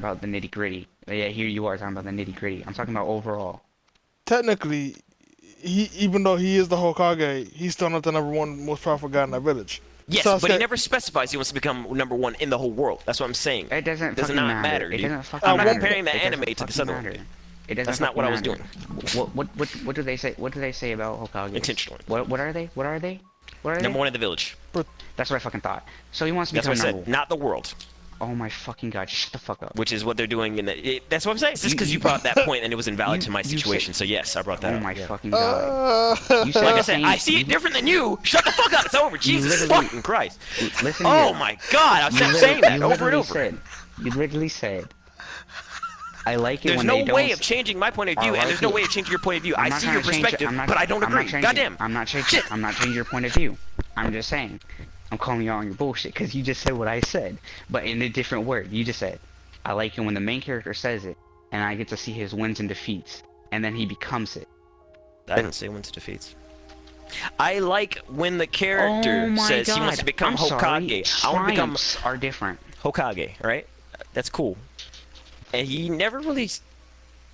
about the nitty gritty. Yeah, here you are talking about the nitty gritty. I'm talking about overall. Technically, even though he is the Hokage, he's still not the #1 most powerful guy in that village. Yes, but he never specifies he wants to become #1 in the whole world. That's what I'm saying. It doesn't Does fucking not matter, It dude. doesn't fucking I'm matter. not comparing the It anime doesn't to this fucking other matter. one. It doesn't That's not what I was matter. doing. What do they say? What do they say about Hokage? Intentionally. What are they? What are they? What are they? #1 in the village. That's what I fucking thought. So he wants to That's become what I number said. Not the world. Oh my fucking god! Shut the fuck up. Which is what they're doing in the. That's what I'm saying. It's just because you brought that point and it was invalid to my situation. So yes, I brought that Oh up. my fucking god. You said Like I the said, same- I see it different than you. Shut the fuck up. It's over. Jesus literally- fucking Christ. Listen Oh here. my god. I You kept literally- saying that you over and literally over. You literally said, I like it There's when no they don't... way of changing my point of view, I and like there's no it. way of changing your point of view. I'm I not see trying your to change it. perspective, I'm not- but I don't I'm not agree. changing- Goddamn. I'm not changing. Shit. I'm not changing your point of view. I'm just saying. I'm calling you out on your bullshit because you just said what I said, but in a different word. You just said, I like it when the main character says it, and I get to see his wins and defeats, and then he becomes it. I didn't say wins defeats. I like when the character Oh my says he God. wants to become I'm sorry. Hokage. I want to become Triumphs are different. Hokage, right? That's cool. And he never really.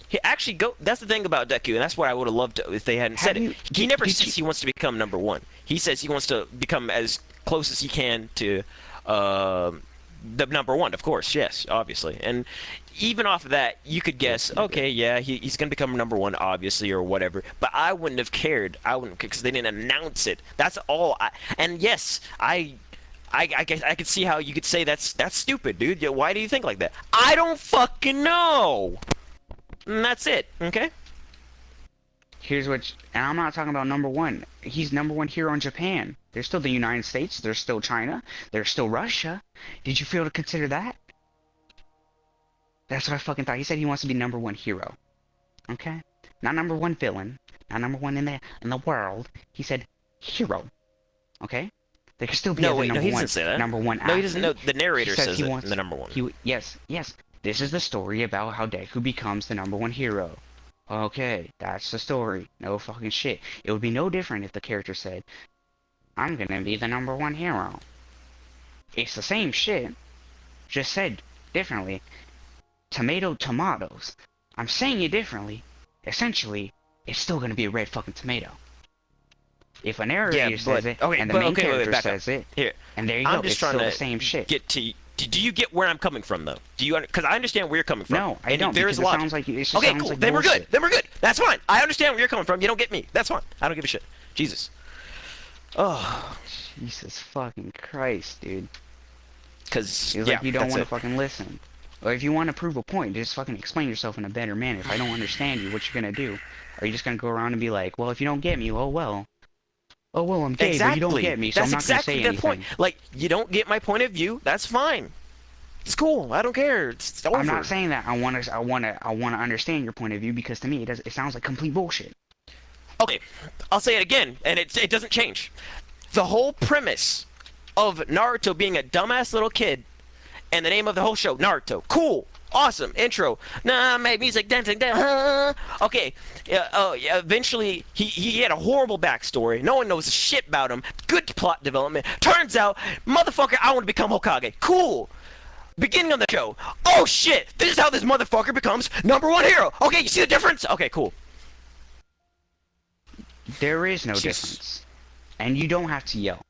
He actually go. That's the thing about Deku, and that's what I would have loved to, if they hadn't said it. He never says he wants to become #1. He says he wants to become as close as he can to the #1, of course. Yes, obviously. And even off of that, you could guess, okay, yeah, he's gonna become #1, obviously, or whatever. But I wouldn't have cared. I wouldn't, because they didn't announce it. That's all. And yes, I guess I could see how you could say that's stupid, dude. Yeah, why do you think like that? I don't fucking know. And that's it. Okay. Here's what, and I'm not talking about #1. He's #1 hero in Japan. There's still the United States. There's still China. There's still Russia. Did you fail to consider that? That's what I fucking thought. He said he wants to be #1 hero. Okay? Not #1 villain. Not #1 in the world. He said hero. Okay? There could still be No, other wait, no, he doesn't say that. #1 No, he doesn't know. athlete. The narrator He says he it wants, in the #1. Yes. This is the story about how Deku becomes the #1 hero. Okay, that's the story. No fucking shit. It would be no different if the character said, I'm gonna be the #1 hero. It's the same shit, just said differently. Tomatoes. I'm saying it differently. Essentially, it's still gonna be a red fucking tomato. If a narrator says it, and the main character says it, here, and there you go, I'm just it's trying still to the same shit. get to. Do you get where I'm coming from, though? Do you? Because I understand where you're coming from. No, I and don't. There's Because it logic. sounds like it just okay, sounds cool. like Then we're bullshit. good. Then we're good. That's fine. I understand where you're coming from. You don't get me. That's fine. I don't give a shit. Jesus. Oh. Jesus fucking Christ, dude. Because It's like you don't want to fucking listen. Or if you want to prove a point, just fucking explain yourself in a better manner. If I don't understand you, what you gonna do? Are you just gonna go around and be like, well, if you don't get me, oh well. Oh well, I'm gay, but you don't get me, so I'm not gonna say anything. Point. Like, you don't get my point of view. That's fine. It's cool. I don't care. It's over. I'm not saying that. I wanna understand your point of view because to me it sounds like complete bullshit. Okay, I'll say it again, and it doesn't change. The whole premise of Naruto being a dumbass little kid, and the name of the whole show, Naruto. Cool. Awesome. Intro. Nah, made music, dancing, okay. Yeah, eventually, he had a horrible backstory. No one knows shit about him. Good plot development. Turns out, motherfucker, I want to become Hokage. Cool. Beginning of the show. Oh, shit. This is how this motherfucker becomes #1 hero. Okay, you see the difference? Okay, cool. There is no difference. And you don't have to yell.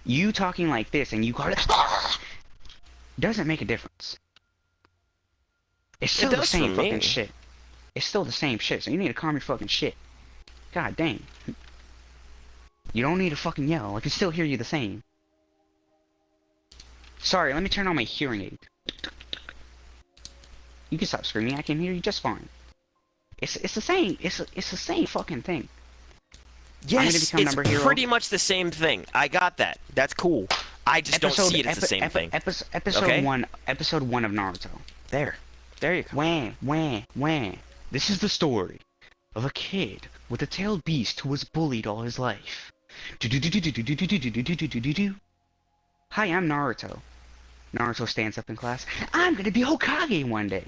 You talking like this and you call it doesn't make a difference. It's still the same fucking shit. It's still the same shit, so you need to calm your fucking shit. God dang. You don't need to fucking yell. I can still hear you the same. Sorry, let me turn on my hearing aid. You can stop screaming. I can hear you just fine. It's the same. It's the same fucking thing. Yes, it's pretty much the same thing. I got that. That's cool. I just don't see it as the same thing. Episode 1 of Naruto. There you go. Wah. This is the story of a kid with a tailed beast who was bullied all his life. Hi, I'm Naruto. Naruto stands up in class. I'm gonna be Hokage one day.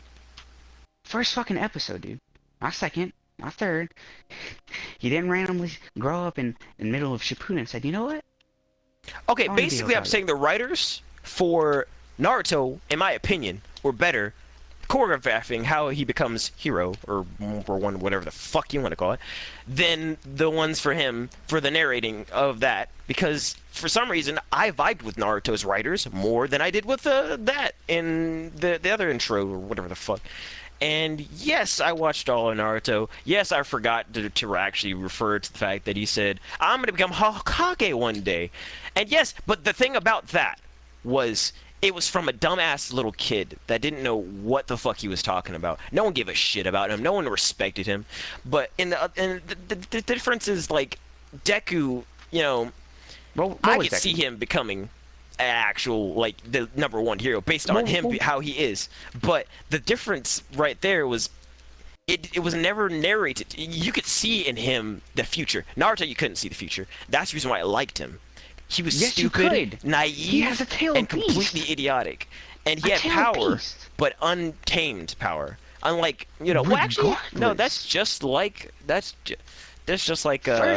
First fucking episode, dude. Not second. Not third. He didn't randomly grow up in the middle of Shippuden and said, you know what? Okay, basically I'm saying the writers for Naruto, in my opinion, or better, choreographing how he becomes hero or number one, whatever the fuck you want to call it, than the ones for him for the narrating of that. Because for some reason I vibed with Naruto's writers more than I did with that in the other intro or whatever the fuck. And yes, I watched all of Naruto. Yes, I forgot to actually refer to the fact that he said, I'm going to become Hokage one day. And yes, but the thing about that was it was from a dumbass little kid that didn't know what the fuck he was talking about. No one gave a shit about him. No one respected him. But the difference is, like, Deku, you know, I could see him becoming an actual, like, the number one hero based on how he is. But the difference right there was it was never narrated. You could see in him the future. Naruto, you couldn't see the future. That's the reason why I liked him. He was stupid, naive, and completely idiotic. And he had power, but untamed power. Unlike, you know, well, actually, no, that's just like first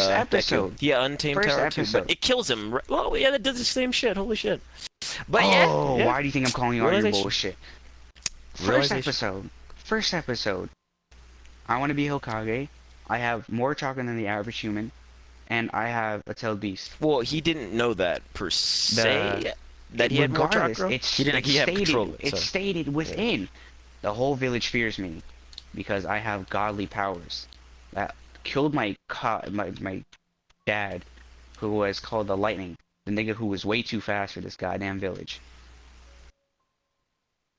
episode. Yeah, untamed power too, but it kills him. Well, yeah, that does the same shit. Holy shit. But yeah. Why do you think I'm calling you on your bullshit? First episode. I want to be Hokage. I have more chakra than the average human. And I have a tailed beast. Well, he didn't know that per se. That he had more chakra. He stated within. The whole village fears me because I have godly powers that killed my dad, who was called the Lightning, the nigga who was way too fast for this goddamn village.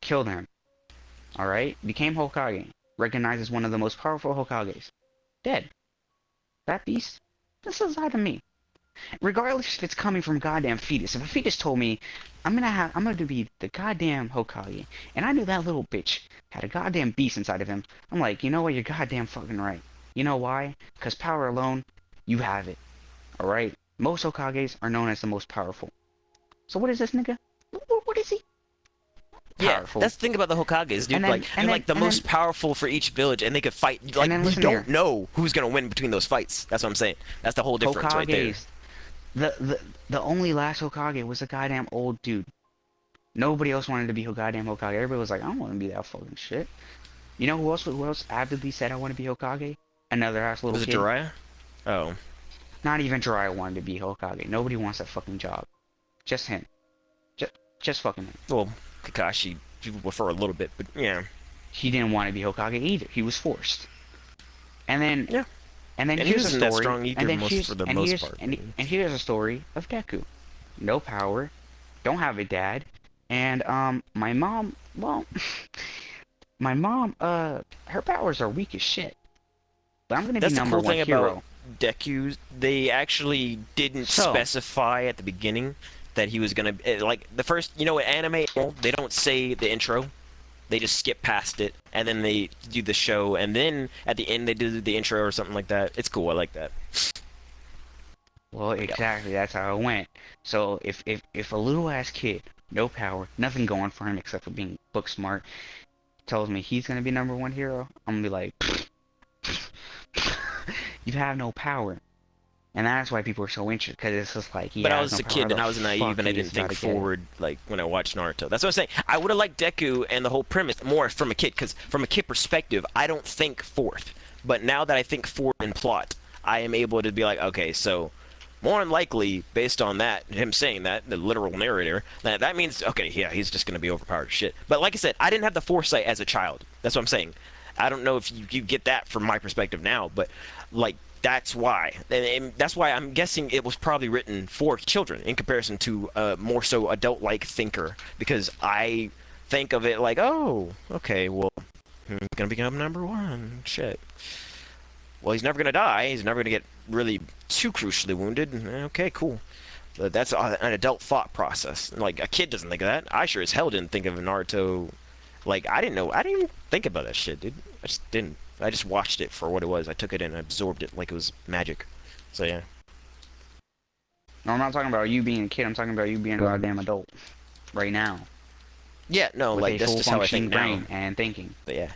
Killed him. All right, became Hokage. Recognized as one of the most powerful Hokages. Dead. That beast. This is out of me. Regardless if it's coming from goddamn fetus. If a fetus told me, I'm gonna be the goddamn Hokage, and I knew that little bitch had a goddamn beast inside of him, I'm like, you know what, you're goddamn fucking right. You know why? Because power alone, you have it. Alright? Most Hokages are known as the most powerful. So what is this nigga? What is he? Powerful. Yeah, that's the thing about the Hokages, dude. Like, the most powerful for each village, and they could fight. Like, we don't know who's gonna win between those fights. That's what I'm saying. That's the whole difference right there. The only last Hokage was a goddamn old dude. Nobody else wanted to be goddamn Hokage. Everybody was like, I don't want to be that fucking shit. You know who else avidly said I want to be Hokage? Another ass little kid. Was it Jiraiya? Oh. Not even Jiraiya wanted to be Hokage. Nobody wants that fucking job. Just him. Just fucking him. Well, Kakashi for a little bit, but yeah. He didn't want to be Hokage either. He was forced. And then here's a story. That strong either, and here's a story of Deku. No power, don't have a dad, and my mom, well, her powers are weak as shit. But I'm gonna be number one hero. That's the cool thing about Deku. They actually didn't specify at the beginning that he was gonna, like, the first, you know, anime, they don't say the intro, they just skip past it, and then they do the show, and then at the end they do the intro or something like that. It's cool, I like that. Well, exactly, that's how it went. So if a little ass kid, no power, nothing going for him except for being book smart, tells me he's gonna be number one hero, I'm gonna be like, you have no power. And that's why people are so interested, because it's just like, but I was a kid and I was naive and I didn't think forward, like, when I watched Naruto. That's what I'm saying. I would have liked Deku and the whole premise more from a kid, because from a kid perspective, I don't think forth. But now that I think forward in plot, I am able to be like, okay, so more than likely, based on that, him saying that, the literal narrator, that means, okay, yeah, he's just going to be overpowered as shit. But like I said, I didn't have the foresight as a child. That's what I'm saying. I don't know if you get that from my perspective now, but, like, that's why. And that's why I'm guessing it was probably written for children in comparison to a more so adult-like thinker. Because I think of it like, oh, okay, well, he's going to become number one. Shit. Well, he's never going to die. He's never going to get really too crucially wounded. Okay, cool. But that's an adult thought process. Like, a kid doesn't think of that. I sure as hell didn't think of Naruto. Like, I didn't even think about that shit, dude. I just didn't. I just watched it for what it was. I took it in and absorbed it like it was magic. So, yeah. No, I'm not talking about you being a kid. I'm talking about you being a goddamn adult. Right now. Yeah, no, like, that's just how I think now. And thinking. But, yeah.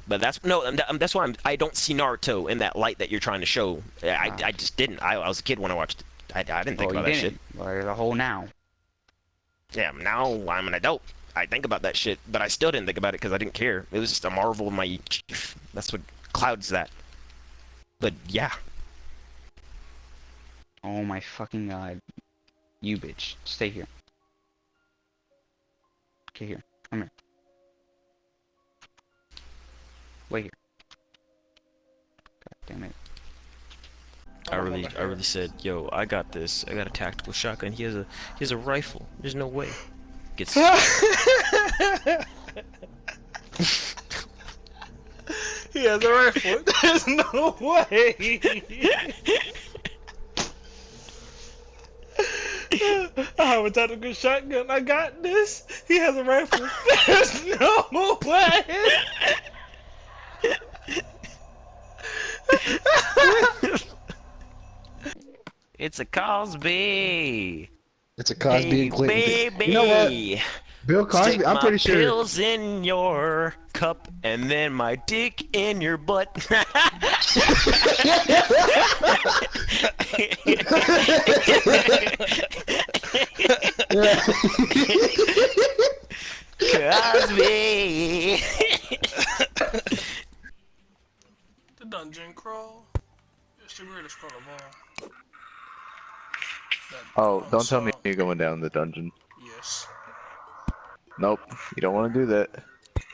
But that's why I don't see Naruto in that light that you're trying to show. I just didn't. I was a kid when I watched it. I didn't think about that shit. Well, you're a whole now. Yeah, now I'm an adult. I think about that shit, but I still didn't think about it because I didn't care. It was just a marvel of my. That's what clouds that. But yeah. Oh my fucking god. You bitch. Stay here. Okay, here. Come here. Wait here. God damn it. I really said, yo, I got this. I got a tactical shotgun. He has a rifle. There's no way. Gets. He has a rifle. There's no way. I have a tactical shotgun. I got this. He has a rifle. There's no way. It's a Cosby. It's a Cosby Hey, and Clinton thing. baby. You know what? Bill Cosby, Stick I'm pretty my sure. pills in your cup and then my dick in your butt. Cosby. The dungeon crawl. It's the weirdest crawl of all. Oh, don't tell me you're going down the dungeon. Yes. Nope, you don't want to do that.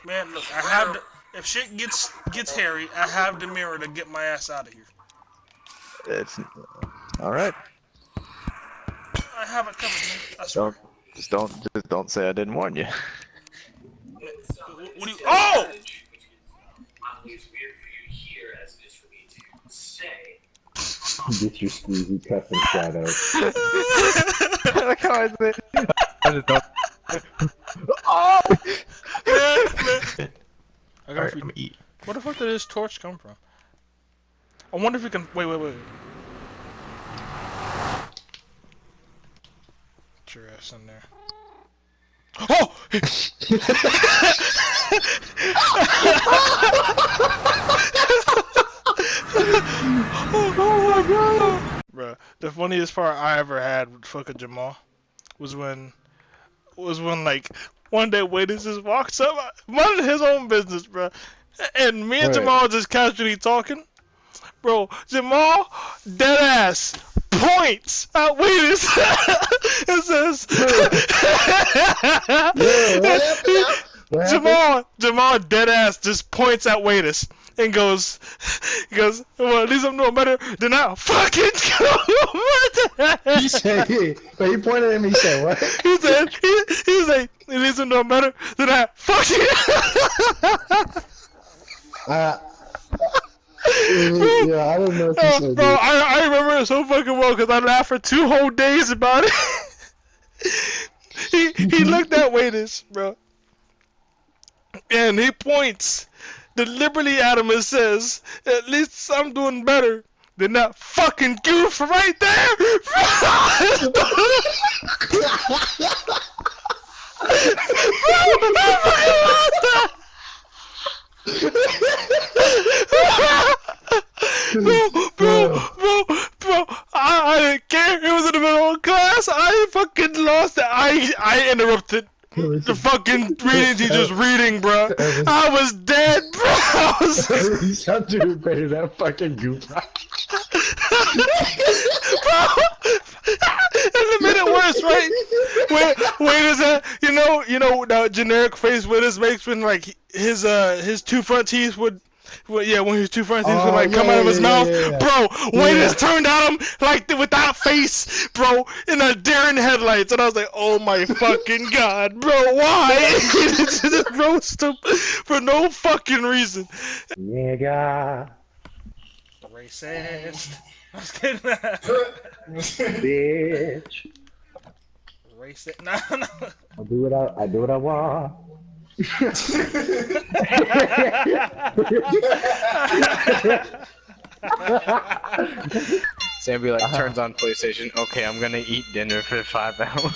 Man, look, I have the, if shit gets hairy, I have the mirror to get my ass out of here. It's all right. I have it covered, man. I swear. Just don't say I didn't warn you. What do you? Oh! Get your squeezy cup and shadow. Like how I said, I just don't. Oh! Man. I got Alright, I'm gonna eat. Where the fuck did this torch come from? I wonder if we can. Wait. Get your ass in there. Oh! Oh my god! Bruh, the funniest part I ever had with fucking Jamal was when like one day Waiters just walks up, minding his own business, bruh, and me and Right. Jamal just casually talking. Bro, Jamal dead ass points at Waiters and says, Jamal dead ass just points at Waiters and goes, well, at least I'm doing better than I fucking go. He said, but he pointed at me. He said, "What?" He said, he's like, at least I'm doing better than I fucking. Yeah, I don't know if he said Bro, that. I remember it so fucking well because I laughed for 2 whole days about it. he looked at Waiters, bro, and he points deliberately at him and says, "At least I'm doing better than that fucking goof right there." Bro, I didn't care. It was in the middle of class. I fucking lost it. I interrupted the fucking reading teacher's reading, bro. I was dead, bro. I was... At least I'm doing better than that fucking goof. Bro, it's a minute worse, right? Wait, is that you know the generic face Witters makes when like his 2 front teeth would. Well, yeah, when his 2 front teeth would like come out of his mouth, bro. Waiters turned at him like with that face, bro, in a deer in headlights, and I was like, "Oh my fucking god, bro, why?" Just roast him for no fucking reason. Nigga. Racist. I was kidding. Bitch. Racist. No. I do what I want. Sammy like turns on PlayStation. Okay, I'm gonna eat dinner for 5 hours.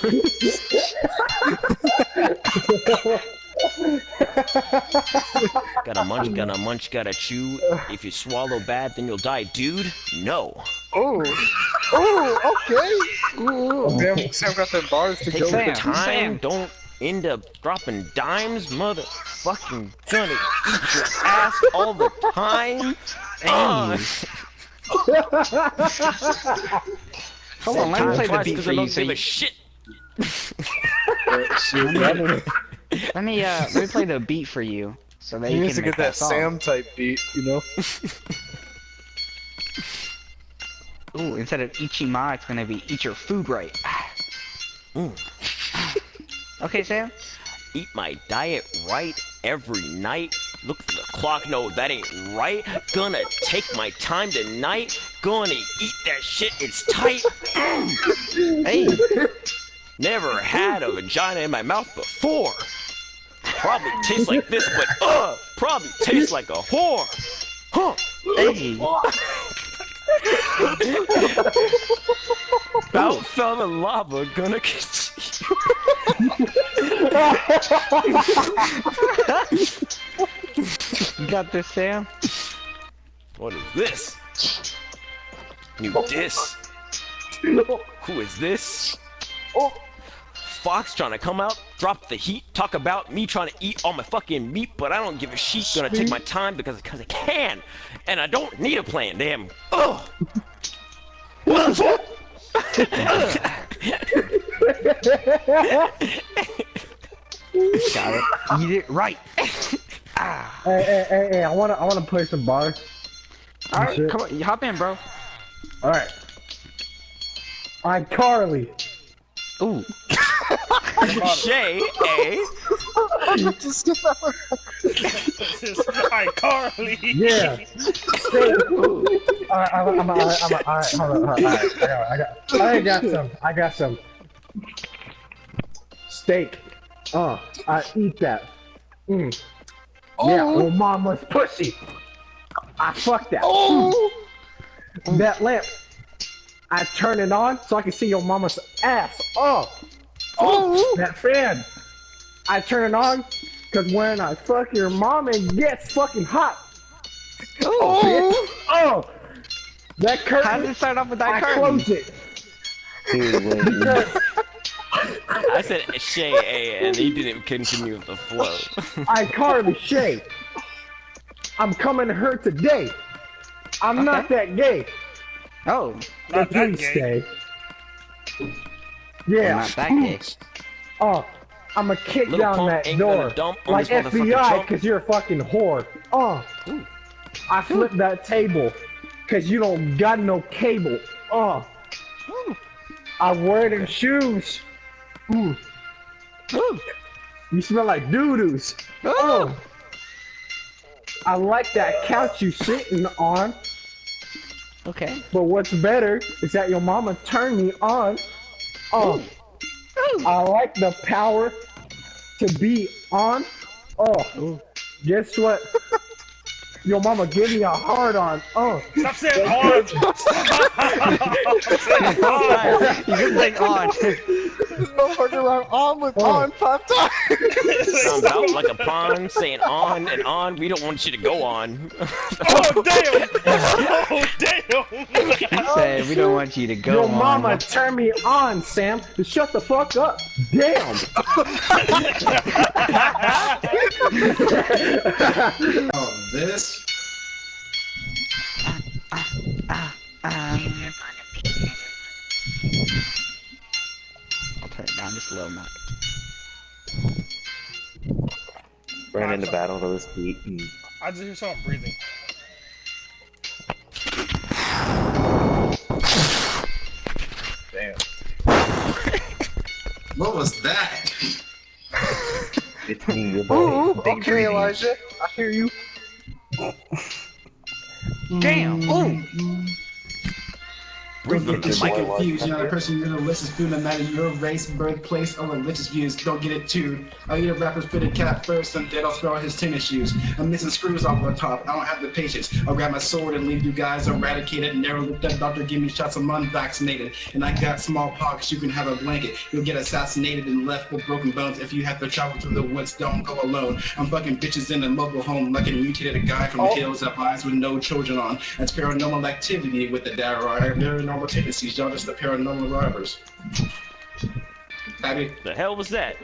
Gotta munch, gotta chew. If you swallow bad, then you'll die, dude. No. Oh, okay. Ooh, Sam got the bars to Take go. some Sam, time. Sam. Don't end up dropping dimes, motherfucking gonna eat your ass all the time. Hold on, let me play the beat for you. So give a shit. Let me play the beat for you, so that He you needs can to make get that song. Sam type beat, you know? Ooh, instead of Ichima, it's gonna be eat your food right. Okay, Sam? Eat my diet right every night. Look at the clock, no, that ain't right. Gonna take my time tonight. Gonna eat that shit, it's tight. Hey! Never had a vagina in my mouth before. Probably tastes like this, but probably tastes like a whore. Huh? Hey! Bout fell in lava, gonna kiss you. You got this, Sam? What is this? New diss. Who is this? Fox trying to come out, drop the heat, talk about me trying to eat all my fucking meat, but I don't give a shit. Gonna take my time because I can, and I don't need a plan. Damn. Ugh. What the fuck? Got it. Eat it right. Hey, I wanna play some bars. Alright, Shit. come on, you hop in, bro. Alright. I'm Carly. Ooh. Shay, Alright, Carly. Yeah. Alright, I got some. Steak. I eat that. Yeah, oh mama's pussy. I fuck that. That lamp. I turn it on so I can see your mama's ass. That fan. I turn it on because when I fuck your mom, it gets fucking hot. Bitch. That curtain. How did it start off with that I curtain? closed it. Because I said Shay A, and he didn't continue the flow. I Carly Shay. I'm coming to her today. I'm not that gay. Oh, Not that Please gay. stay. Yeah. not that gay. I'ma kick Little down punk that ain't gonna door dump on like this motherfucking FBI trunk. cause you're a fucking whore. I flipped that table cause you don't got no cable. I wear them shoes. You smell like doo-doos. I like that couch you sitting on. Okay. But what's better is that your mama turned me on. I like the power to be on. Guess what? Your mama give me a hard on. Stop saying hard. You can say on. on with on 5 times. Sounds out like a pawn saying on and on. We don't want you to go on. Oh damn! Oh damn! He said we don't want you to go Your on. mama turn me on, Sam. To shut the fuck up. Damn. This? I'll turn it down just a little bit. Ran into battle to this beat. I just hear someone breathing. Damn. What was that? It's me, your boy. Big Okay, Elijah. I hear you. Damn! Ooh! Don't get this shit Your boy confused. was You're not a up person, you're delicious food, no matter your race, birthplace, or religious views. Don't get it too. I'll eat a rapper's fitted cap first, and then I'll throw out his tennis shoes. I'm missing screws off the top. I don't have the patience. I'll grab my sword and leave you guys eradicated. Narrow lipped up doctor, give me shots, I'm unvaccinated. And I got smallpox, you can have a blanket. You'll get assassinated and left with broken bones. If you have to travel through the woods, don't go alone. I'm fucking bitches in a mobile home like a mutated guy from the hills that lies with no children on. That's paranormal activity with the Darrow. I have paranormal tendencies. Y'all just the paranormal robbers. Abby? The hell was that?